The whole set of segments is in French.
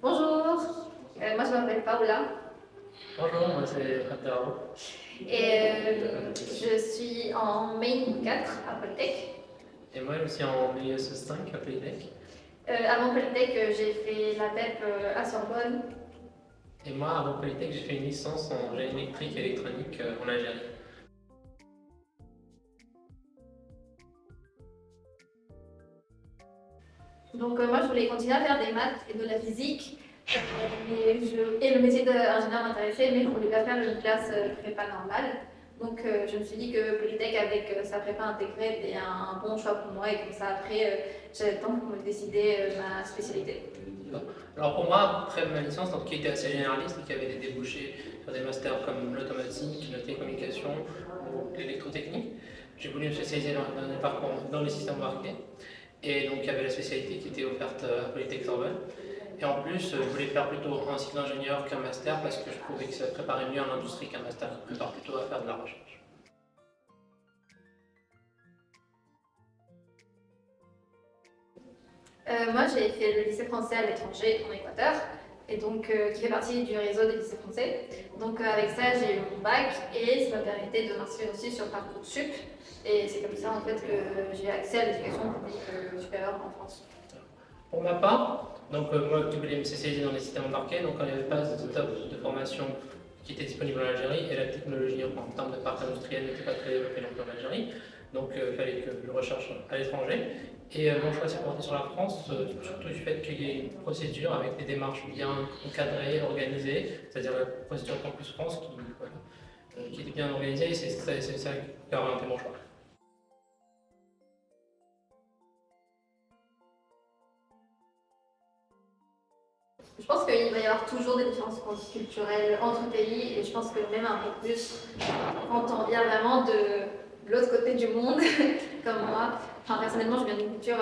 Bonjour, moi je m'appelle Paola Bonjour, moi c'est Abdaro. et je suis en Main 4 à Polytech. Et moi je suis en BSE 5 à Polytech. Avant Polytech, j'ai fait la PEP à Sorbonne. Et moi avant Polytech j'ai fait une licence en génie électrique et électronique en Algérie. Donc moi je voulais continuer à faire des maths et de la physique. Et le métier d'ingénieur m'intéressait, mais je ne voulais pas faire une classe prépa normale. Donc je me suis dit que Polytech avec sa prépa intégrée était un bon choix pour moi et comme ça après j'avais le temps pour me décider ma spécialité. Alors pour moi, après ma licence, donc, qui était assez généraliste et qui avait des débouchés sur des masters comme l'automatique, la télécommunication ou l'électrotechnique, j'ai voulu me spécialiser dans les parcours dans les systèmes embarqués. Et donc il y avait la spécialité qui était offerte à Polytech Sorbonne. Et en plus, je voulais faire plutôt un cycle d'ingénieur qu'un master parce que je trouvais que ça préparait mieux à l'industrie qu'un master qui prépare plutôt à faire de la recherche. Moi, j'ai fait le lycée français à l'étranger, en Équateur, et donc qui fait partie du réseau des lycées français. Donc avec ça, j'ai eu mon bac et ça m'a permis de m'inscrire aussi sur Parcoursup. Et c'est comme ça en fait que j'ai accès à l'éducation publique supérieure en France. Pour ma part, donc moi qui voulais me spécialiser dans les systèmes embarqués, donc il n'y avait pas de formation qui était disponible en Algérie et la technologie en termes de parc industriel n'était pas très développée non plus en Algérie. Donc il fallait que je recherche à l'étranger. Et mon choix s'est porté sur la France, surtout du fait qu'il y ait une procédure avec des démarches bien encadrées, organisées, c'est-à-dire la procédure Campus France qui était bien organisée et c'est ça qui a orienté mon choix. Je pense qu'il va y avoir toujours des différences culturelles entre pays et je pense que même un peu plus quand on vient vraiment de l'autre côté du monde, comme moi. Enfin, personnellement, je viens d'une culture,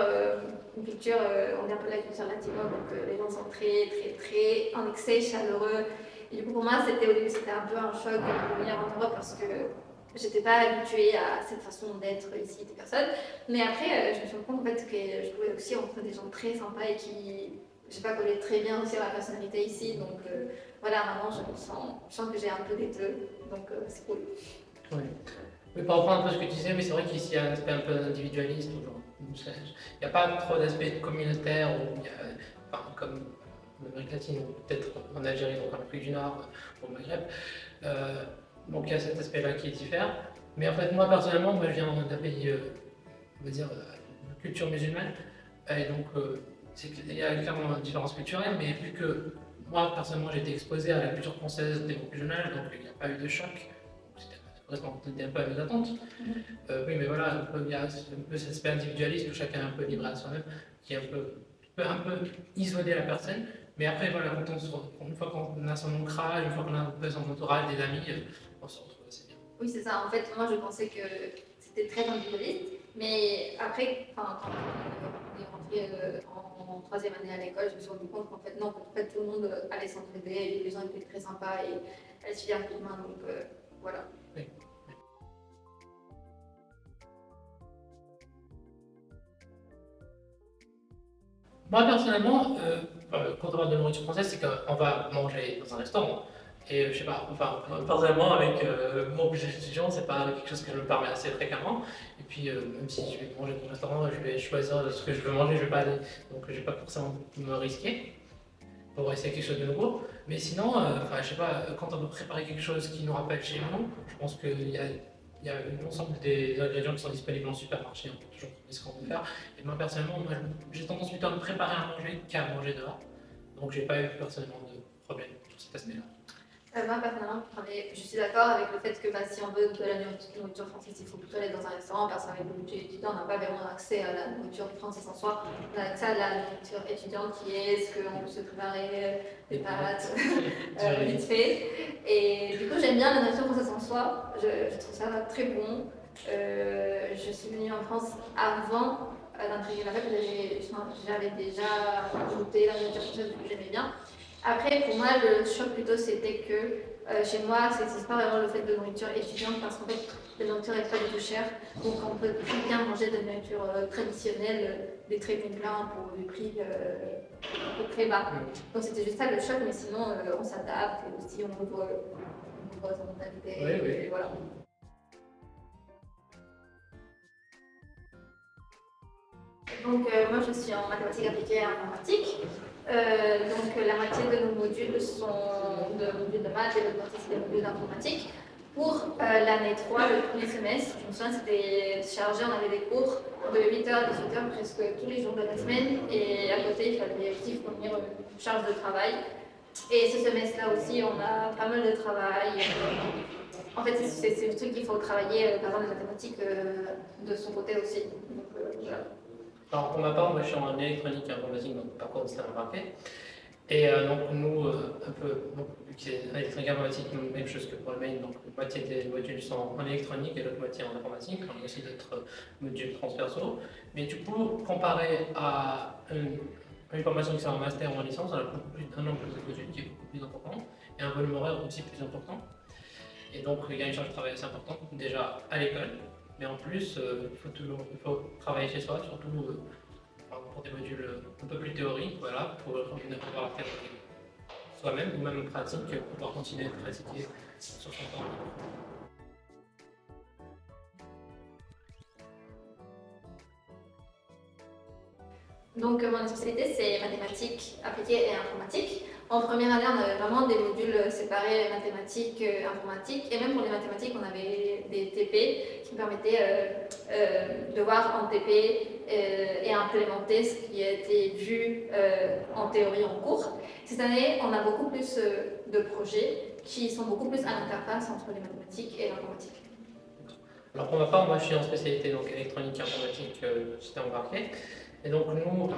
on dit un peu la culture latino, donc les gens sont très en excès chaleureux. Et du coup, pour moi, au début, c'était un peu un choc de venir en Europe parce que j'étais pas habituée à cette façon d'être ici des personnes. Mais après, je me suis rendu compte en fait, que je pouvais aussi rencontrer des gens très sympas et qui, je sais pas, collaient très bien aussi à ma personnalité ici. Donc voilà, maintenant, je sens que j'ai un peu des deux. Donc c'est cool. Oui. Oui, pour reprendre un peu ce que tu disais, oui, c'est vrai qu'ici il y a un aspect un peu individualiste. Il n'y a pas trop d'aspect communautaire, enfin, comme en Amérique latine, ou peut-être en Algérie, donc en Afrique du Nord, ou au Maghreb. Euh, donc il y a cet aspect-là qui diffère. Mais en fait, moi personnellement, moi, je viens d'un pays, on va dire, de culture musulmane. Et donc, il y a clairement une différence culturelle, mais vu que moi personnellement j'ai été exposé à la culture française dès mon plus jeune âge, donc il n'y a pas eu de choc. C'était un peu à mes attentes. Oui, mais voilà, il y a un peu cet aspect individualiste où chacun est un peu libre à soi-même, qui est peut un peu isoler la personne. Mais après, voilà, une fois qu'on a son ancrage, une fois qu'on a un peu son entourage, des amis, on se retrouve assez bien. Oui, c'est ça. En fait, moi, je pensais que c'était très individualiste. Mais après, quand on est rentré en troisième année à l'école, je me suis rendu compte qu'en fait, non, en fait, tout le monde allait s'entraider, les gens étaient très sympas et allaient se filer un coup de main. Donc voilà. Oui. Moi, personnellement, quand on parle de nourriture française, c'est qu'on va manger dans un restaurant. Et je sais pas, enfin, personnellement, avec mon budget étudiant, c'est pas quelque chose que je me permets assez fréquemment. Et puis, même si je vais manger dans un restaurant, je vais choisir ce que je veux manger, je vais pas aller, donc je vais pas forcément me risquer pour essayer quelque chose de nouveau. Mais sinon, enfin, je sais pas, quand on veut préparer quelque chose qui nous rappelle chez nous, je pense qu'il y a l'ensemble des ingrédients qui sont disponibles en supermarché, on peut toujours trouver ce qu'on veut faire. Et moi, personnellement, j'ai tendance plutôt à me préparer à manger qu'à manger dehors. Donc, j'ai pas eu personnellement de problème sur cet aspect-là. Moi, personnellement, je suis d'accord avec le fait que si on veut de la nourriture française, il faut plutôt aller dans un restaurant parce qu'avec le budget étudiant, on n'a pas vraiment accès à la nourriture française en soi. On a accès à la nourriture étudiante qui est ce qu'on peut se préparer, des pâtes, vite fait. Et du coup, j'aime bien la nourriture française en soi. Je trouve ça très bon. Je suis venue en France avant d'intégrer la fac, j'avais déjà goûté la nourriture française que j'aimais bien. Après, pour moi, le choc plutôt, c'était que chez moi, ça n'existe pas vraiment le fait de nourriture étudiante parce qu'en fait, La nourriture n'est pas du tout chère, donc on peut très bien manger de la nourriture traditionnelle, des très bons plats pour des prix très bas. Donc c'était juste ça le choc, mais sinon on s'adapte et aussi on ouvre sa mentalité. Oui, oui. Et voilà. Donc moi je suis en mathématiques appliquées et informatique. Donc la moitié de nos modules sont de modules de maths et l'autre moitié c'est des modules d'informatique. Pour l'année 3, le premier semestre, je me souviens c'était chargé, on avait des cours de 8h à 18h presque tous les jours de la semaine et à côté il fallait aussi fournir une charge de travail. Et ce semestre-là aussi on a pas mal de travail. En fait c'est le truc qu'il faut travailler par exemple les mathématiques de son côté aussi. Donc, voilà. Alors pour ma part, moi je suis en électronique et informatique, donc par contre c'est embarqué. Et donc nous, un peu, donc, vu que c'est électronique et informatique, même chose que pour le main, donc la moitié des modules sont en électronique et l'autre moitié en informatique, on a aussi d'autres modules transversaux. Mais du coup, comparé à une formation qui c'est en master ou en licence, on a un nombre de modules qui est beaucoup plus important et un volume horaire aussi plus important. Et donc il y a une charge de travail assez importante déjà à l'école. Mais en plus, il faut travailler chez soi, surtout pour des modules un peu plus théoriques, voilà, pour pouvoir faire soi-même ou même en pratique, pour pouvoir continuer à pratiquer sur son temps. Donc mon spécialité c'est mathématiques appliquées et informatique. En première année on avait vraiment des modules séparés, mathématiques, informatique, et même pour les mathématiques on avait des TP qui permettaient de voir en TP et implémenter ce qui a été vu en théorie en cours. Cette année on a beaucoup plus de projets qui sont beaucoup plus à l'interface entre les mathématiques et l'informatique. Alors pour ma part, moi je suis en spécialité donc électronique et informatique, j'étais embarqué. Et donc nous,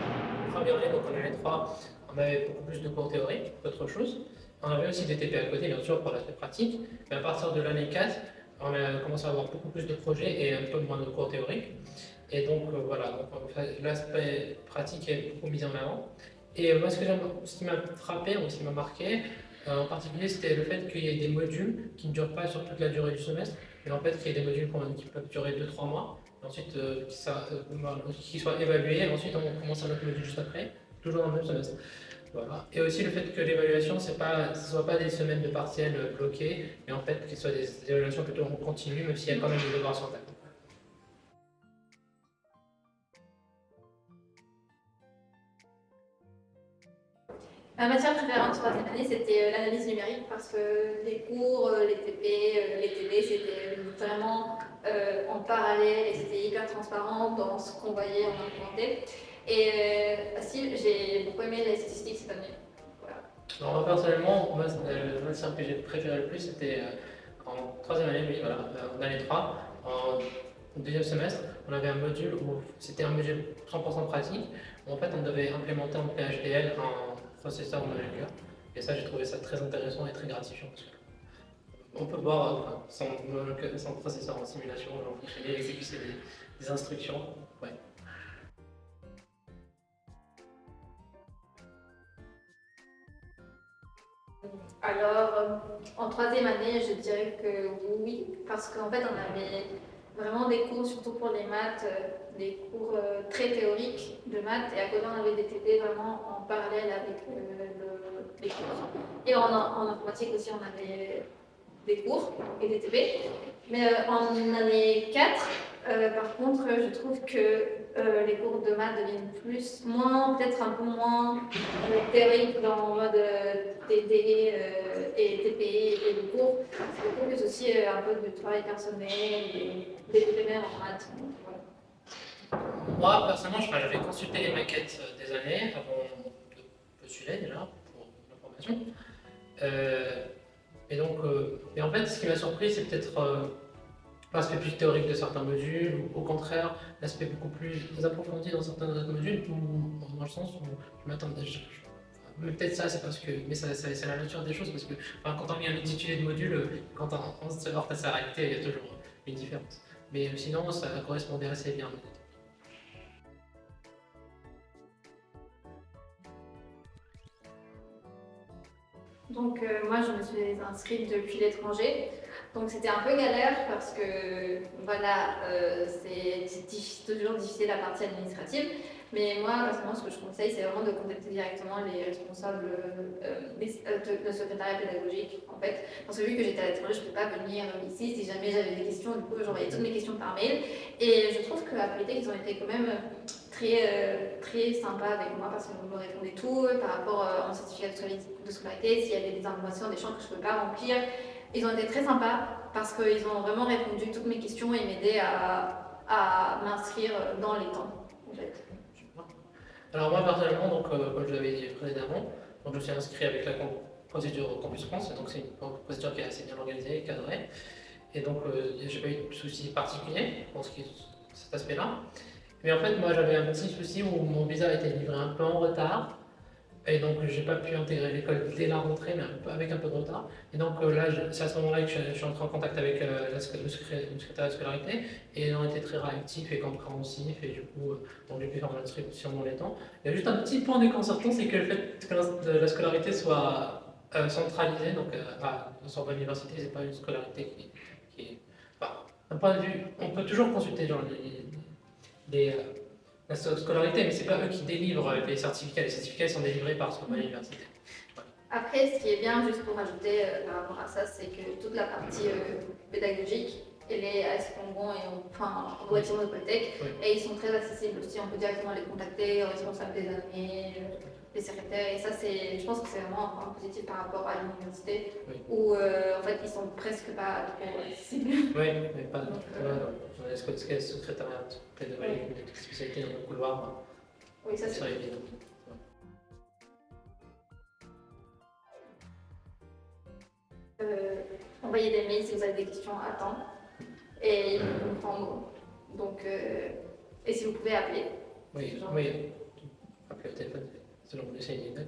première année, donc en année 3, on avait beaucoup plus de cours théoriques qu'autre chose. On avait aussi des TP à côté, bien sûr, pour l'aspect pratique. Mais à partir de l'année 4, on a commencé à avoir beaucoup plus de projets et un peu moins de cours théoriques. Et donc voilà, l'aspect pratique est beaucoup mis en avant. Et moi, ce qui m'a frappé ou ce qui m'a marqué, en particulier, c'était le fait qu'il y ait des modules qui ne durent pas sur toute la durée du semestre, mais en fait qu'il y ait des modules qui peuvent durer 2-3 mois. Ensuite, qui soit évalué, ensuite on commence un autre module juste après, toujours dans le même semestre. Voilà. Et aussi le fait que l'évaluation, ce ne soit pas des semaines de partiels bloqués, mais en fait que ce soit des évaluations plutôt en continu, même s'il y a quand même des devoirs sur table. Ma matière préférée en troisième année, c'était l'analyse numérique parce que les cours, les TP, les TD, c'était vraiment en parallèle et c'était hyper transparent dans ce qu'on voyait, on implémentait. Et si j'ai beaucoup aimé les statistiques cette année. Voilà. Alors moi personnellement, moi, la matière que j'ai préférée le plus, c'était en troisième année, oui, voilà, en année 3, en deuxième semestre, on avait un module où c'était un module 100% pratique, où en fait on devait implémenter en PHDL un processeur moléculaire. Et ça, j'ai trouvé ça très intéressant et très gratifiant. Parce on peut voir son processeur en simulation, et exécuter des instructions. Ouais. Alors, en troisième année, je dirais que oui, parce qu'en fait, on avait vraiment des cours, surtout pour les maths, des cours très théoriques de maths, et à côté, on avait des TP vraiment en parallèle avec les cours. Et en informatique aussi, on avait des cours et des TP. Mais en année 4, par contre, je trouve que les cours de maths deviennent peut-être un peu moins théoriques dans le mode TD et TP et les cours. C'est beaucoup plus aussi un peu de travail personnel et des TP même en maths. Donc, voilà. Moi, personnellement, j'avais consulté les maquettes des années avant de postuler déjà pour la formation. Et donc, et en fait, ce qui m'a surpris, c'est peut-être l'aspect plus théorique de certains modules, ou au contraire, l'aspect beaucoup plus approfondi dans certains autres modules, ou dans le sens où je m'attendais. Mais peut-être ça, c'est parce que. Mais c'est la nature des choses, parce que quand on vient un intitulé de module, quand on se heurte à sa réalité, il y a toujours une différence. Mais sinon, ça correspondait assez bien. Donc moi je me suis inscrite depuis l'étranger. Donc c'était un peu galère parce que voilà, toujours difficile la partie administrative. Mais moi, personnellement, ce que je conseille, c'est vraiment de contacter directement les responsables de secrétariat pédagogique, en fait. Parce que vu que j'étais à l'étranger, je ne peux pas venir ici. Si jamais j'avais des questions, du coup, j'envoyais toutes mes questions par mail. Et je trouve qu'à Polytech, ils ont été quand même très sympas avec moi parce qu'on me répondait tout par rapport en certificat de scolarité, s'il y avait des informations, des champs que je ne peux pas remplir. Ils ont été très sympas parce qu'ils ont vraiment répondu à toutes mes questions et m'aidaient à m'inscrire dans les temps, en fait. Alors moi personnellement, donc, comme je l'avais dit précédemment, donc je suis inscrit avec la procédure Campus France, donc c'est une procédure qui est assez bien organisée, cadrée, et donc j'ai pas eu de soucis particuliers pour cet aspect-là. Mais en fait, moi j'avais un petit souci où mon visa a été livré un peu en retard, et donc j'ai pas pu intégrer l'école dès la rentrée, mais avec un peu de retard. Et donc là, c'est à ce moment-là que je suis entré en contact avec le secrétaire de scolarité, et ils ont été très réactifs et compréhensifs, et du coup, donc j'ai pu faire mon inscription dans les temps. Il y a juste un petit point déconcertant, c'est que le fait que la scolarité soit centralisée, donc à Sorbonne Université, c'est pas une scolarité qui est. Enfin, d'un point de vue, on peut toujours consulter genre, les, la scolarité, mais c'est pas eux qui délivrent les certificats. Les certificats sont délivrés par Sorbonne Université. Voilà. Après, ce qui est bien, juste pour ajouter par rapport à ça, c'est que toute la partie pédagogique, elle est à Espongon et enfin, en Boîtier de Polytech, Oui. et ils sont très accessibles aussi. On peut directement les contacter, aux responsables des années, les secrétaires, et ça, je pense que c'est vraiment un point positif par rapport à l'université, Oui. où en fait, ils sont presque pas trop accessibles. Oui, mais pas donc, dans les secrétariat pédagogique, des spécialités dans le couloir, Oui, ça c'est c'est évident. envoyer des mails si vous avez des questions à temps et ils vont comprendre. Donc, et si vous pouvez appeler. Oui, oui. Appeler au téléphone, c'est genre d'essayer une idée.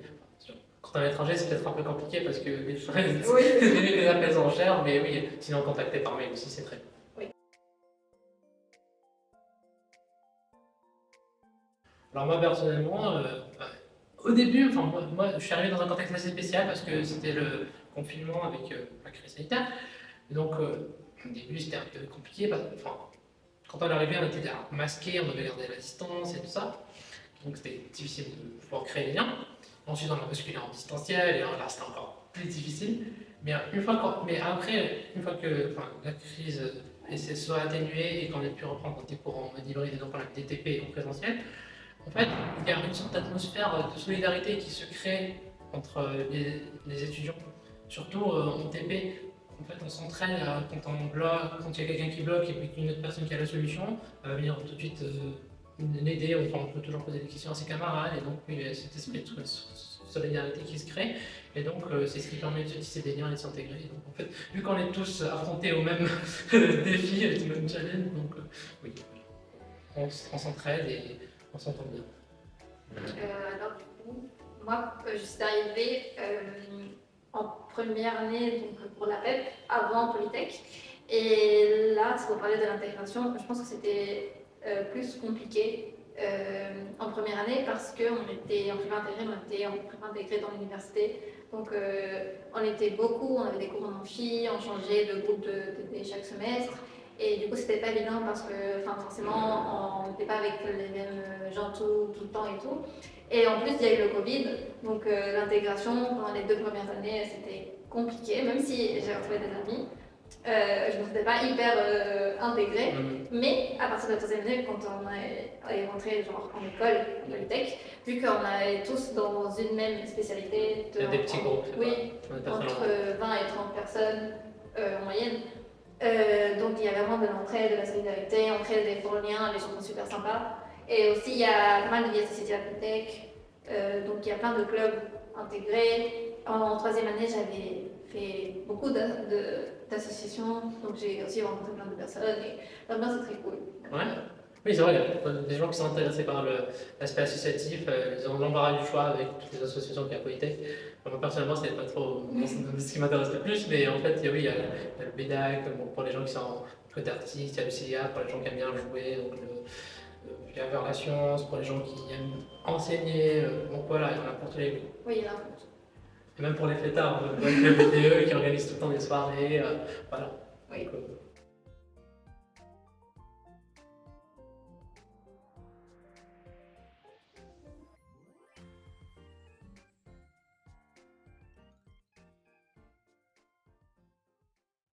Quand on est à l'étranger, c'est peut-être un peu compliqué parce que les frais, les appels sont chers, mais oui, sinon contacter par mail aussi, c'est très bien. Oui. Alors moi personnellement, au début, enfin moi, je suis arrivé dans un contexte assez spécial parce que c'était le confinement avec la crise sanitaire. Et donc au début c'était un peu compliqué. Enfin, quand on est arrivé, on était masqués, on devait garder la distance et tout ça. Donc c'était difficile de pouvoir créer des liens. Ensuite on a basculé en distanciel et là c'était encore plus difficile. Mais après, une fois que la crise s'est soit atténuée et qu'on a pu reprendre des cours en mode hybride et donc on a des TP en présentiel, en fait, il y a une sorte d'atmosphère de solidarité qui se crée entre les étudiants, surtout en TP. En fait, on s'entraîne quand on bloque, quand il y a quelqu'un qui bloque et puis qu'une autre personne qui a la solution, elle va venir tout de suite l'aider. Enfin, on peut toujours poser des questions à ses camarades et donc il y a cet esprit de solidarité qui se crée. Et donc, c'est ce qui permet de se tisser des liens et de s'intégrer. Donc, en fait, vu qu'on est tous affrontés aux mêmes défis, aux mêmes challenges, donc oui, on s'entraide et on s'entend bien. Alors du coup, moi je suis arrivée en première année donc, pour la PEP avant Polytech. Et là, si vous parlez de l'intégration, je pense que c'était plus compliqué en première année parce qu'on était en prépa intégrée, on était en prépa intégrée dans l'université. Donc on était beaucoup, on avait des cours en amphi, on changeait de groupe de chaque semestre. Et du coup, c'était pas évident parce que forcément, on n'était pas avec les mêmes gens tout le temps et tout. Et en plus, il y a eu le Covid, donc l'intégration pendant les 2 premières années, c'était compliqué, même si j'ai retrouvé des amis. Je ne me sentais pas hyper intégrée, mais à partir de la 3e année, quand on est rentré genre, en école, en Polytech, vu qu'on est tous dans une même spécialité, Il y a des petits groupes, oui, entre 20 et 30 personnes en moyenne. Donc il y a vraiment de l'entraide, de la solidarité, on crée des forts liens, les gens sont super sympas. Et aussi il y a pas mal de vie associative à Polytech, donc il y a plein de clubs intégrés. En 3e année, j'avais fait beaucoup d'associations, donc j'ai aussi rencontré plein de personnes et l'ambiance est très cool. Ouais. Oui, c'est vrai, il y a des gens qui sont intéressés par l'aspect associatif, ils ont l'embarras du choix avec toutes les associations qu'il y a à Polytech. Moi, personnellement, c'est pas trop ce qui m'intéresse le plus, mais en fait, oui, il y a le BEDAC, bon, pour les gens qui sont en côté artiste, il y a le CIA pour les gens qui aiment bien jouer, donc il y a vers la science, pour les gens qui aiment enseigner, donc voilà, il y en a pour tous les goûts. Oui, il y en a. Et même pour les fêtards, le BDE qui organise tout le temps des soirées, voilà. Oui. Donc,